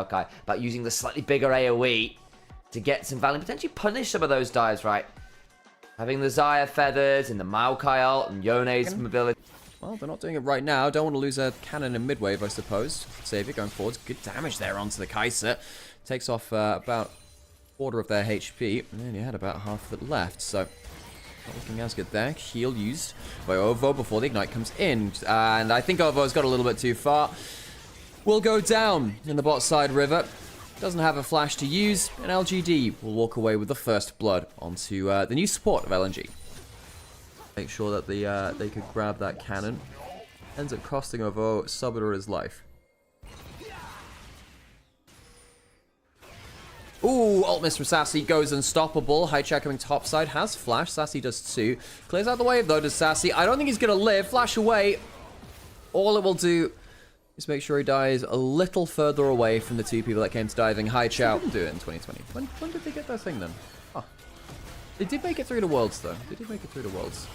Okay, about using the slightly bigger AoE to get some value and potentially punish some of those dives, right? Having the Xayah feathers and the Maokai ult and Yone's mobility. Well, they're not doing it right now. Don't want to lose a cannon in mid-wave, I suppose. Xavier going forwards. Good damage there onto the Kai'Sa. Takes off about a quarter of their HP. And then you had about half of it left, so not looking as good there. Heal used by Ovo before the Ignite comes in. And I think Ovo's got a little bit too far. Will go down in the bot side river. Doesn't have a flash to use, and LGD will walk away with the first blood onto the new support of LNG. Make sure that they could grab that cannon. Ends up costing Ovo Subiter his life. Ooh, ult miss from Sassy goes unstoppable. High check coming topside, has flash. Sassy does too. Clears out the wave though, does Sassy. I don't think he's going to live. Flash away. All it will do is make sure he dies a little further away from the two people that came to diving. High Chow didn't do it in 2020. When did they get that thing then? Oh. They did make it through the Worlds though. They did make it through the Worlds.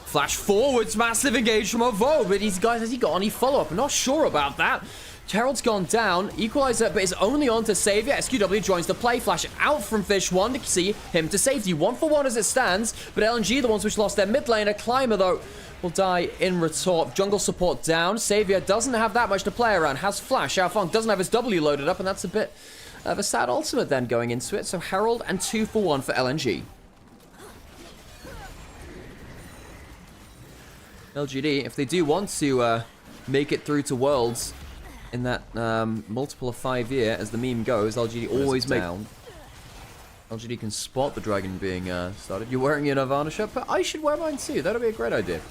Flash forwards, massive engage from Ovo, but guys, has he got any follow-up? I'm not sure about that. Herald's gone down, Equalizer, but is only on to Savior. SQW joins the play, flash out from Fish 1 to see him to safety. 1-for-1 as it stands, but LNG, the ones which lost their mid laner. Climber, though, will die in retort. Jungle support down. Savior doesn't have that much to play around, has flash. Xiaofeng doesn't have his W loaded up, and that's a bit of a sad ultimate then going into it. So Herald and 2-for-1 for LNG. LGD, if they do want to make it through to Worlds in that multiple of 5 year, as the meme goes, LGD always make down. LGD can spot the dragon being started. You're wearing your Nirvana shirt, but I should wear mine too. That'll be a great idea.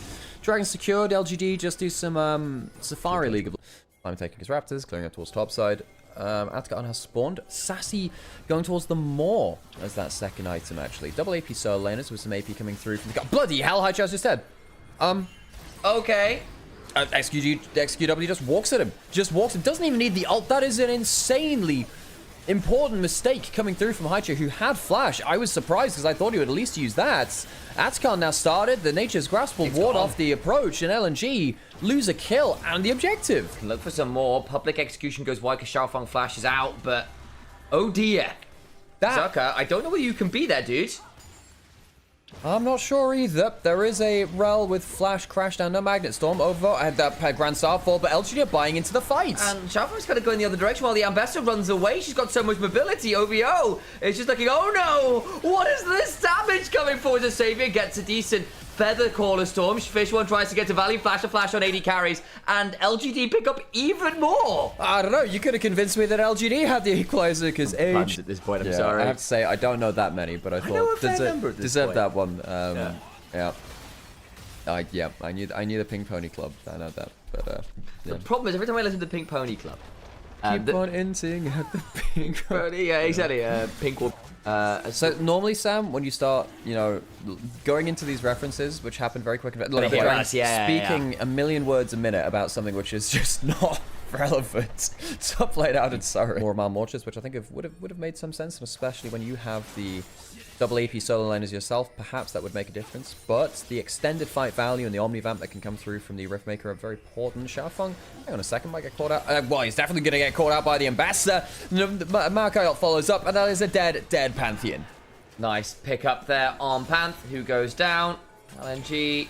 Dragon secured, LGD just do some Safari League. I'm taking his Raptors, clearing up towards topside. Atkaon has spawned. Sassy going towards the Maw as that second item, actually. Double AP solo laners with some AP coming through from the... Bloody hell, High Chaz just dead. Okay. XQW just walks at him. Just walks him. Doesn't even need the ult. That is an insanely important mistake coming through from Haicho, who had flash. I was surprised because I thought he would at least use that. Atkan now started. The Nature's Grasp will ward off the approach, and LNG lose a kill and the objective. Look for some more. Public execution goes wide because Xiaofeng flashes out, but oh dear. Zucker, I don't know whether you can be there, dude. I'm not sure either. There is a Rel with Flash, Crash Down, no Magnet Storm over at that Grand Starfall, but LGD are buying into the fight. And Xiaofeng's kind of going the other direction while the Ambassador runs away. She's got so much mobility. OVO is just looking, oh no, what is this damage coming for? The Savior gets a decent Feather Caller Storm. Fish one tries to get to Valley, flash a flash on 80 carries, and LGD pick up even more. I don't know, you could have convinced me that LGD had the equalizer because age. At this point, I'm sorry. I have to say, I don't know that many, but I thought deserved that one. Yeah. I knew the Pink Pony Club. I know that, but The problem is every time I listen to the Pink Pony Club, keep on hinting at the Pink Pony. Yeah, exactly. Pink will. So normally, Sam, when you start, going into these references, which happen very quick, speaking a million words a minute about something which is just not relevant. Top played out in Surrey. More Mal Mortars, which I think would have made some sense, and especially when you have the double AP solo laners yourself, perhaps that would make a difference. But the extended fight value and the Omnivamp that can come through from the Riftmaker are very important. Xiaofeng, hang on a second, might get caught out. Well, he's definitely going to get caught out by the Ambassador. Maokai follows up, and that is a dead Pantheon. Nice pick up there on Panth, who goes down. LNG,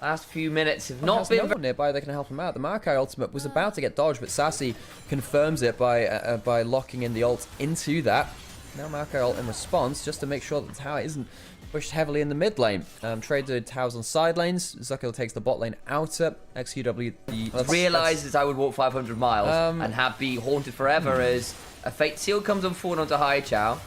last few minutes have not been... No one nearby that can help him out. The Maokai ultimate was about to get dodged, but Sassy confirms it by locking in the ult into that. Now Maokai ult in response, just to make sure that the tower isn't pushed heavily in the mid lane. Traded towers on side lanes. Zucker takes the bot lane outer. XQW realizes I would walk 500 miles and be haunted forever as a Fate Seal comes on forward onto High Chow.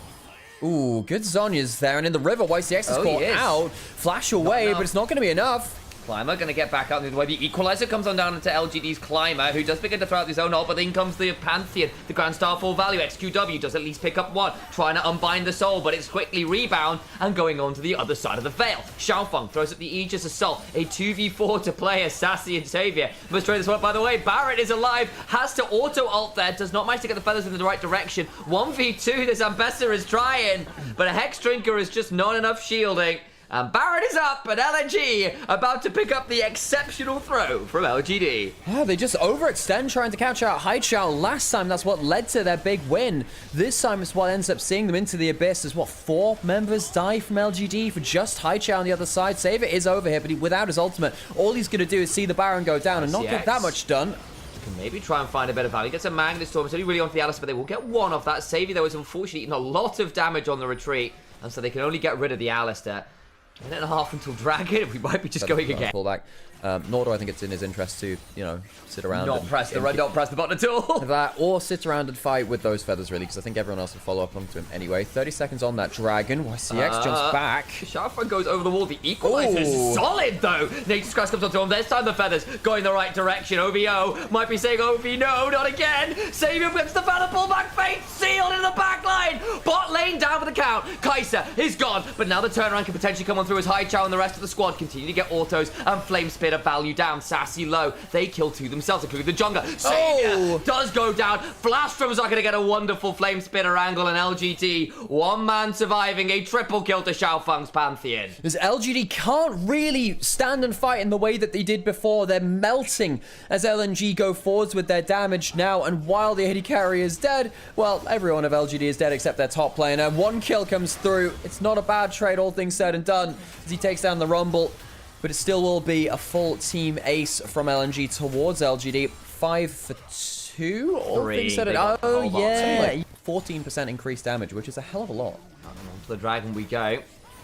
Ooh, good Zonya's there, and in the river, YCX is caught out. Flash away, but it's not going to be enough. Climber going to get back out the way. The Equalizer comes on down into LGD's Climber, who does begin to throw out his own ult, but then comes the Pantheon, the Grand Starfall value. XQW does at least pick up one, trying to unbind the soul, but it's quickly rebound and going on to the other side of the veil. Xiaofeng throws up the Aegis Assault, a 2v4 to play as Sassy and Savior. Must try this one, by the way. Barrett is alive, has to auto-ult there, does not manage to get the feathers in the right direction. 1v2, this Ambassador is trying, but a Hex Drinker is just not enough shielding. And Baron is up, and LNG about to pick up the exceptional throw from LGD. Yeah, they just overextend trying to catch out Haichao. Last time, that's what led to their big win. This time, it's what ends up seeing them into the abyss. As what, 4 members die from LGD for just Haichao on the other side. Saver is over here, but without his ultimate, all he's going to do is see the Baron go down and not get that much done. Can maybe try and find a better value. Gets a Magnus Storm. It's only really onto the Alice, but they will get one off that. Savior, though, is unfortunately eating a lot of damage on the retreat, and so they can only get rid of the Alistair. 1.5 until Dragon. We might be just going again. Pull back. Nor do I think it's in his interest to, sit around. Not press the button at all. That, or sit around and fight with those feathers, really, because I think everyone else will follow up onto him anyway. 30 seconds on that Dragon. YCX jumps back. Sharfan goes over the wall. The equalizer is solid, though. Nature's Crash comes onto him. This time the feathers going the right direction. OVO might be saying, OV, no, not again. Savior whips the feather, pull back, Fate sealed in the back line. Bot lane down for the count. Kai'Sa is gone, but now the turnaround can potentially come on through as Haichao and the rest of the squad continue to get autos and Flame Spitter value down. Sassy low. They kill 2 themselves, including the jungler. Savior does go down. Flashdrums are going to get a wonderful Flame Spitter angle, and LGD, 1 man surviving a triple kill to Xiaofeng's Pantheon. As LGD can't really stand and fight in the way that they did before. They're melting as LNG go forwards with their damage now, and while the AD carry is dead, well, everyone of LGD is dead except their top laner. 1 kill comes through. It's not a bad trade, all things said and done, as he takes down the Rumble. But it still will be a full team ace from LNG towards LGD. 5 for 2? All things said. Oh, yeah. 14% increased damage, which is a hell of a lot. On to the Dragon we go.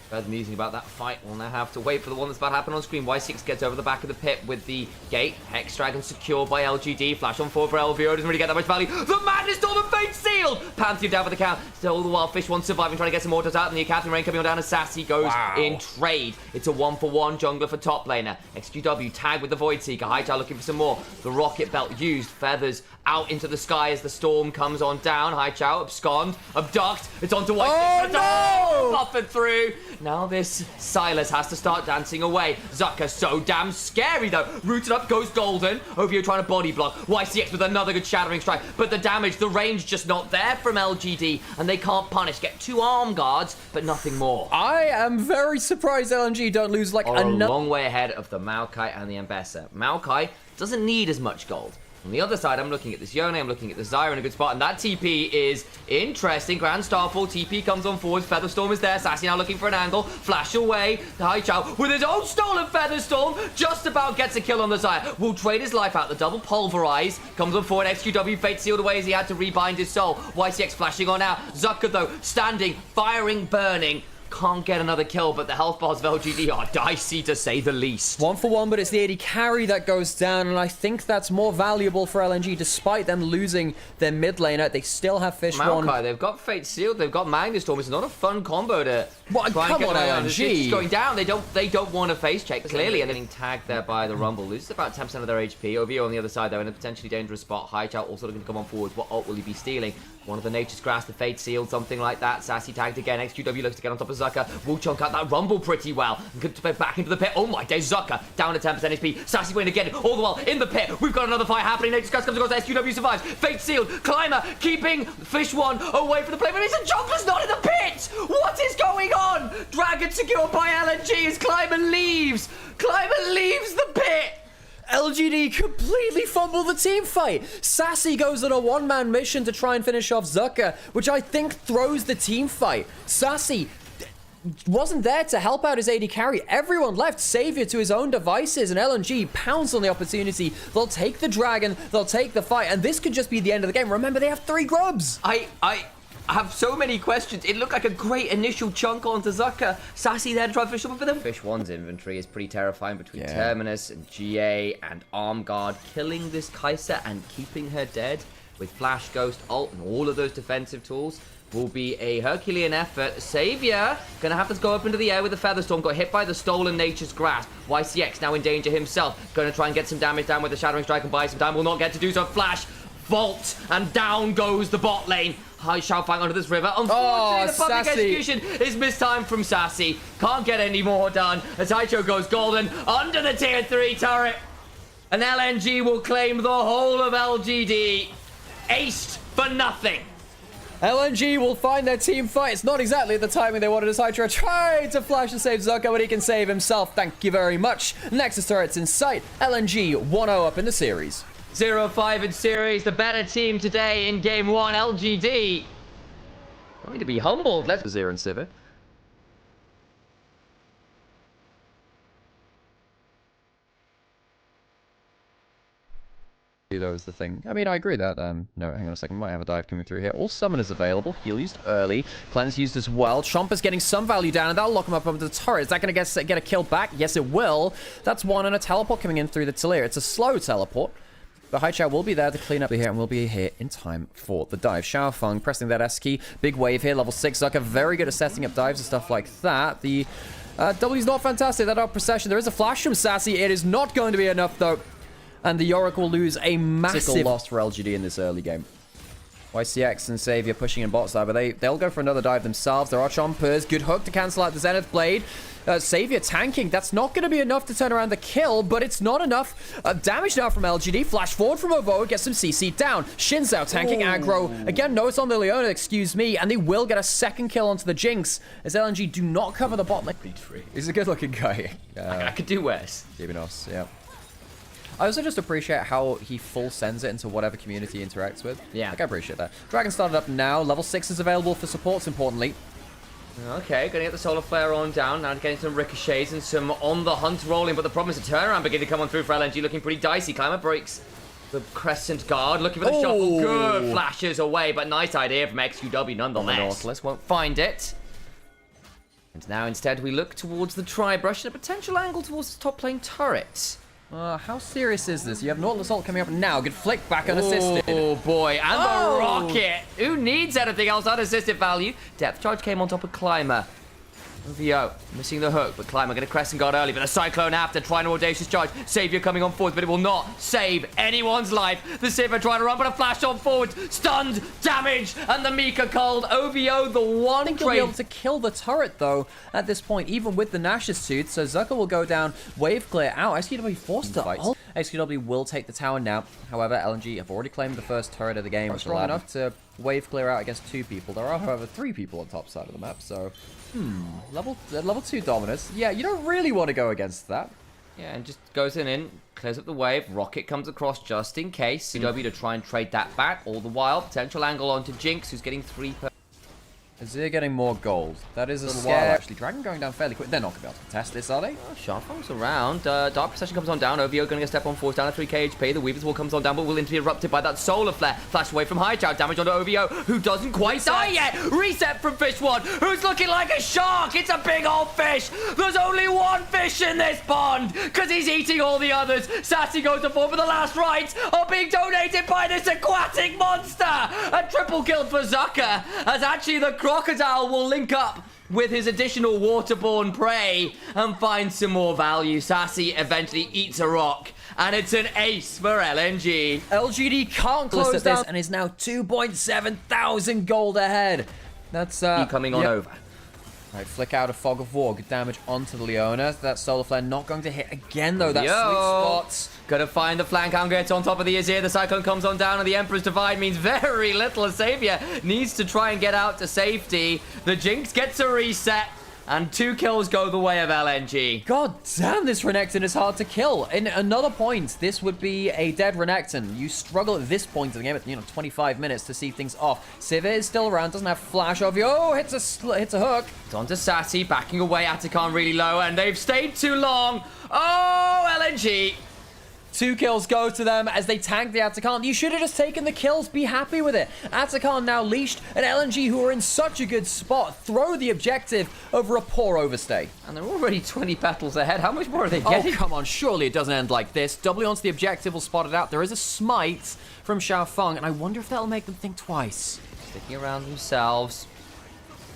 Further musing about that fight, we'll now have to wait for the one that's about to happen on screen. Y6 gets over the back of the pit with the gate. Hex Dragon secured by LGD. Flash on forward for LVO. Doesn't really get that much value. The Madness Storm and Fate sealed! Pantheon down for the count. Still the Wild Fish one surviving, trying to get some autos out. And the Captain Rain coming on down as Sassy goes in trade. It's a 1-for-1 jungler for top laner. XQW tag with the Void Seeker. Haichao looking for some more. The Rocket Belt used. Feathers out into the sky as the storm comes on down. Haichao abscond, abduct. It's onto White. Oh, no! Puffing through. Now this Silas has to start dancing away. Zucker so damn scary though. Rooted up goes Golden. OVO trying to body block. YCX with another good Shattering Strike. But the damage, the range just not there from LGD. And they can't punish. Get 2 arm guards, but nothing more. I am very surprised LNG don't lose like a long way ahead of the Maokai and the Ambessa. Maokai doesn't need as much gold. On the other side, I'm looking at this Yone, I'm looking at the Zyra in a good spot, and that TP is interesting. Grand Starfall, TP comes on forward, Featherstorm is there, Sassy now looking for an angle, flash away, Haichao with his own stolen Featherstorm, just about gets a kill on the Zyra, will trade his life out, the double pulverize, comes on forward, XQW, Fate sealed away as he had to rebind his soul, YCX flashing on out, Zucker though, standing, firing, burning, can't get another kill, but the health bars of LGD are dicey to say the least. 1-for-1, but it's the AD carry that goes down, and I think that's more valuable for LNG, despite them losing their mid laner. They still have Fish Maokai, one. they've got Fate sealed, they've got Magnus Storm. It's not a fun combo to come on, LNG. It's going down. They don't want a face check clearly, and getting tagged there by the Rumble. Loses about 10% of their HP. OVO on the other side though, in a potentially dangerous spot. Haichao also looking to come on forward. What ult will he be stealing? One of the Nature's Grass, the Fate sealed, something like that. Sassy tagged again. XQW looks to get on top of Zucker. Will chunk out that Rumble pretty well. And could back into the pit. Oh my days, Zucker down to 10% HP. Sassy win again. All the while in the pit. We've got another fight happening. Nature's Grass comes across. SQW survives. Fate sealed. Climber keeping Fish one away from the play. But it's a jungler's not in the pit. What is going on? Dragon secured by LNG as Climber leaves. Climber leaves the pit. LGD completely fumble the team fight. Sassy goes on a 1-man mission to try and finish off Zucker, which I think throws the team fight. Sassy wasn't there to help out his AD carry. Everyone left Savior to his own devices, and LNG pounds on the opportunity. They'll take the Dragon, they'll take the fight, and this could just be the end of the game. Remember, they have 3 grubs. I have so many questions. It looked like a great initial chunk onto Zucker. Sassy there to try to fish up for them. Fish 1's inventory is pretty terrifying between Terminus and GA and Arm Guard. Killing this Kai'Sa and keeping her dead with Flash, Ghost, Ult, and all of those defensive tools will be a Herculean effort. Savior gonna have to go up into the air with the Featherstorm. Got hit by the stolen Nature's Grass. YCX now in danger himself. Gonna try and get some damage down with the Shattering Strike and buy some time. Will not get to do so. Flash, Vault, and down goes the bot lane. Xiaofeng onto this river. Unfortunately, the public execution is mistimed from Sassy. Can't get any more done as Haichao goes Golden under the tier 3 turret. And LNG will claim the whole of LGD. Aced for nothing. LNG will find their team fight. It's not exactly the timing they wanted as Hydra tried to flash and save Zucker, but he can save himself. Thank you very much. Nexus turret's in sight. LNG 1-0 up in the series. 0-5 in series. The better team today in game 1. LGD going to be humbled. Let's 0 and Civic. Though is the thing. I mean, I agree that, no, hang on a second, might have a dive coming through here. All summoners available. Heal used early. Cleanse used as well. Chompers getting some value down, and that'll lock him up onto the turret. Is that going to get a kill back? Yes, it will. That's one, and a teleport coming in through the Talir. It's a slow teleport. But Haichao will be there to clean up here, and will be here in time for the dive. Xiaofeng pressing that S key. Big wave here, level 6. Zucker very good at setting up dives and stuff like that. The W's not fantastic. That out procession. There is a flash from Sassy. It is not going to be enough, though. And the Yorick will lose a massive loss for LGD in this early game. YCX and Savior pushing in bot side, but they'll go for another dive themselves. There are Chompers. Good hook to cancel out the Zenith Blade. Savior tanking. That's not going to be enough to turn around the kill, but it's not enough. Damage now from LGD. Flash forward from Ovo. Gets some CC down. Shinzao tanking aggro. Again, no, it's on the Leona, excuse me. And they will get a second kill onto the Jinx as LNG do not cover the bot lane. He's a good-looking guy. I could do worse. Divinos, yeah. I also just appreciate how he full sends it into whatever community he interacts with. Yeah. Like, I appreciate that. Dragon started up now. Level 6 is available for supports, importantly. Okay, gonna get the solar flare on down. Now getting some ricochets and some on the hunt rolling, but the problem is the turnaround beginning to come on through for LNG, looking pretty dicey. Climber breaks the Crescent Guard, looking for the shuffle. Good flashes away, but nice idea from XQW nonetheless. Nautilus won't find it. And now instead we look towards the Tri-Brush and a potential angle towards the top lane turret. How serious is this? You have Nautilus ult coming up now. Good flick back unassisted. Oh boy, and the rocket. Who needs anything else? Unassisted value. Depth charge came on top of Climber. OVO missing the hook, but Climber going to Crescent Guard early, but the Cyclone after trying an audacious charge. Savior coming on forward, but it will not save anyone's life. The Sivir trying to run, but a flash on forward. Stunned, damaged, and the Mika cold. OVO, the one I think he'll be able to kill the turret, though, at this point, even with the Nash's suit. So Zucker will go down, wave clear out. XQW forced to fight. XQW will take the tower now. However, LNG have already claimed the first turret of the game. Strong enough to wave clear out against 2 people. There are, however, 3 people on top side of the map, so... Level 2 dominance. Yeah, you don't really want to go against that. Yeah, and just goes in, clears up the wave. Rocket comes across just in case. CW to try and trade that back. All the while, potential angle onto Jinx, who's getting 3 per... Azir getting more gold. That is a scare. Actually, Dragon going down fairly quick. They're not going to be able to contest this, are they? Oh, Xiaofeng's around. Dark Procession comes on down. OVO going to step on force down to 3k HP. The Weaver's Wall comes on down, but will be interrupted by that Solar Flare. Flash away from Haichao. Damage onto OVO, who doesn't quite die yet. Reset from Fish One, who's looking like a shark. It's a big old fish. There's only one fish in this pond, because he's eating all the others. Sassy goes to fall, but the last rites are being donated by this aquatic monster. A triple kill for Zucker, as actually the crocodile will link up with his additional waterborne prey and find some more value. Sassy eventually eats a rock, and it's an ace for LNG. LGD can't close down and is now 2.7 thousand gold ahead. That's coming on over. Right, flick out a Fog of War. Good damage onto the Leona. That Solar Flare not going to hit again, though. That sweet spot. Gonna find the flank angle, gets on top of the Azir. The Cyclone comes on down, and the Emperor's Divide means very little. Savior needs to try and get out to safety. The Jinx gets a reset, and 2 kills go the way of LNG. God damn, this Renekton is hard to kill. In another point, this would be a dead Renekton. You struggle at this point of the game, at 25 minutes to see things off. Sivir is still around, doesn't have flash of you. Oh, hits a hook. It's onto Sassy, backing away. Atacon really low, and they've stayed too long. Oh, LNG. 2 kills go to them as they tank the Atacon. You should have just taken the kills. Be happy with it. Atacon now leashed, and LNG, who are in such a good spot, throw the objective over a poor overstay. And they're already 20 battles ahead. How much more are they getting? Oh, come on. Surely it doesn't end like this. W onto the objective will spot it out. There is a smite from Xiaofeng, and I wonder if that'll make them think twice. Sticking around themselves.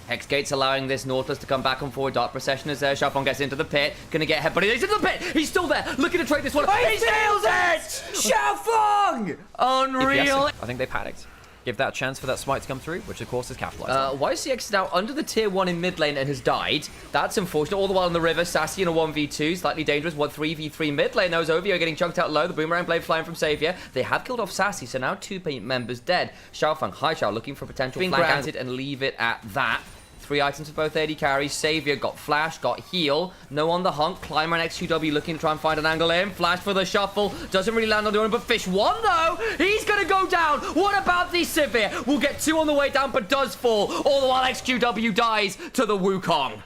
Hexgate's allowing this Nautilus to come back on forward. Dark Procession is there. Xiaofeng gets into the pit. Gonna get hit, but he's into the pit. He's still there. Looking to trade this one. He steals it! Xiaofeng! Unreal. I think they panicked. give that a chance for that smite to come through, which of course is capitalized. YCX is now under the tier 1 in mid lane and has died. That's unfortunate. All the while in the river, Sassy in a 1v2, slightly dangerous. 3v3 mid lane. Those Ovio getting chunked out low. The boomerang blade flying from Savior. They have killed off Sassy, so now 2 members dead. Xiaofeng, Haichao looking for potential flank granted and leave it at that. 3 items for both AD carries. Savior got flash, got heal. No on the hunt. Climber and XQW looking to try and find an angle in. Flash for the shuffle. Doesn't really land on the owner, but Fish 1 though. He's going to go down. What about the Sivir? We'll get 2 on the way down, but does fall. All the while XQW dies to the Wukong.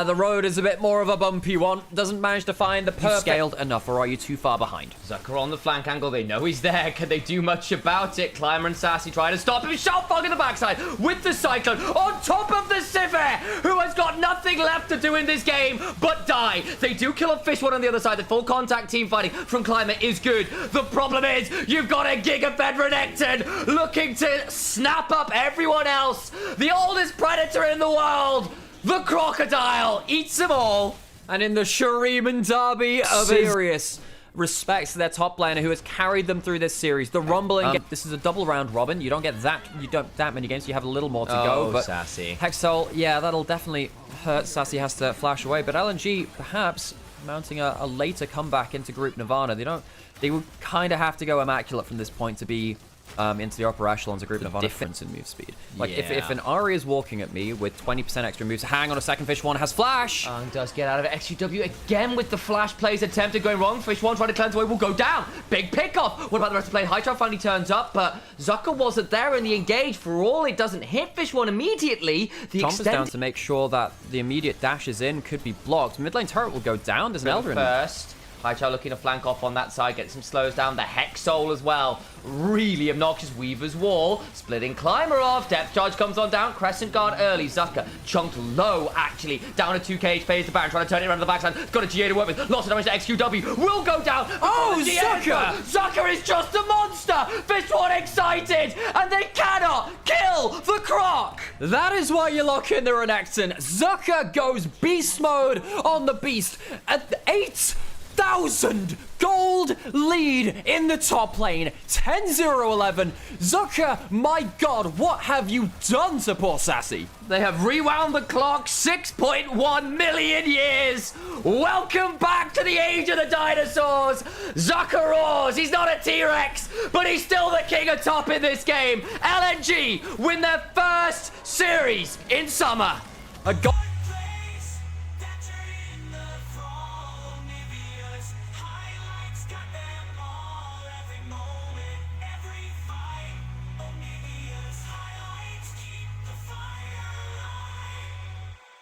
The road is a bit more of a bumpy one. Doesn't manage to find the perfect... scaled enough, or are you too far behind? Zucker on the flank angle. They know he's there. Can they do much about it? Climber and Sassy trying to stop him. Xiaofeng in the backside with the Cyclone on top of the Sivir, who has got nothing left to do in this game but die. They do kill a Fish 1 on the other side. The full contact team fighting from Climber is good. The problem is you've got a Gigafed Renekton looking to snap up everyone else. The oldest predator in the world, the crocodile, eats them all. And in the Shuriman derby of serious respects to their top laner who has carried them through this series. The rumbling. This is a double round robin. You don't get that. You don't that many games. So you have a little more to go. But Sassy. Hexol, yeah, that'll definitely hurt. Sassy has to flash away. But LNG perhaps mounting a later comeback into Group Nirvana. They would kind of have to go immaculate from this point to be into the upper echelons of Group Nirvana. Difference in move speed. Like if an Ahri is walking at me with 20% extra moves, hang on a second, Fish 1 has flash. And does get out of it. XQW again with the flash plays attempted going wrong. Fish 1 trying to cleanse away, will go down. Big pickoff. What about the rest of the play? Haichao finally turns up, but Zucker wasn't there in the engage. For all it doesn't hit Fish 1 immediately. The Tom is down to make sure that the immediate dashes in could be blocked. Mid lane turret will go down. There's an Elder in first. Haichao looking to flank off on that side, get some slows down. The Hex Soul as well. Really obnoxious. Weaver's Wall. Splitting Climber off. Depth Charge comes on down. Crescent Guard early. Zucker chunked low, actually. Down to 2k HP. The Baron trying to turn it around the backside. Got a GA to work with. Lots of damage to XQW. Will go down. Oh, Zucker! Zucker is just a monster. Fish 1 excited. And they cannot kill the Croc. That is why you lock in the Renekton. Zucker goes beast mode on the beast at 8,000 gold lead in the top lane. 10-0-11. Zucker, my god, what have you done to poor Sassy? They have rewound the clock 6.1 million years. Welcome back to the age of the dinosaurs. Zucker roars. He's not a T-Rex, but he's still the king of top in this game. LNG win their first series in summer. A god.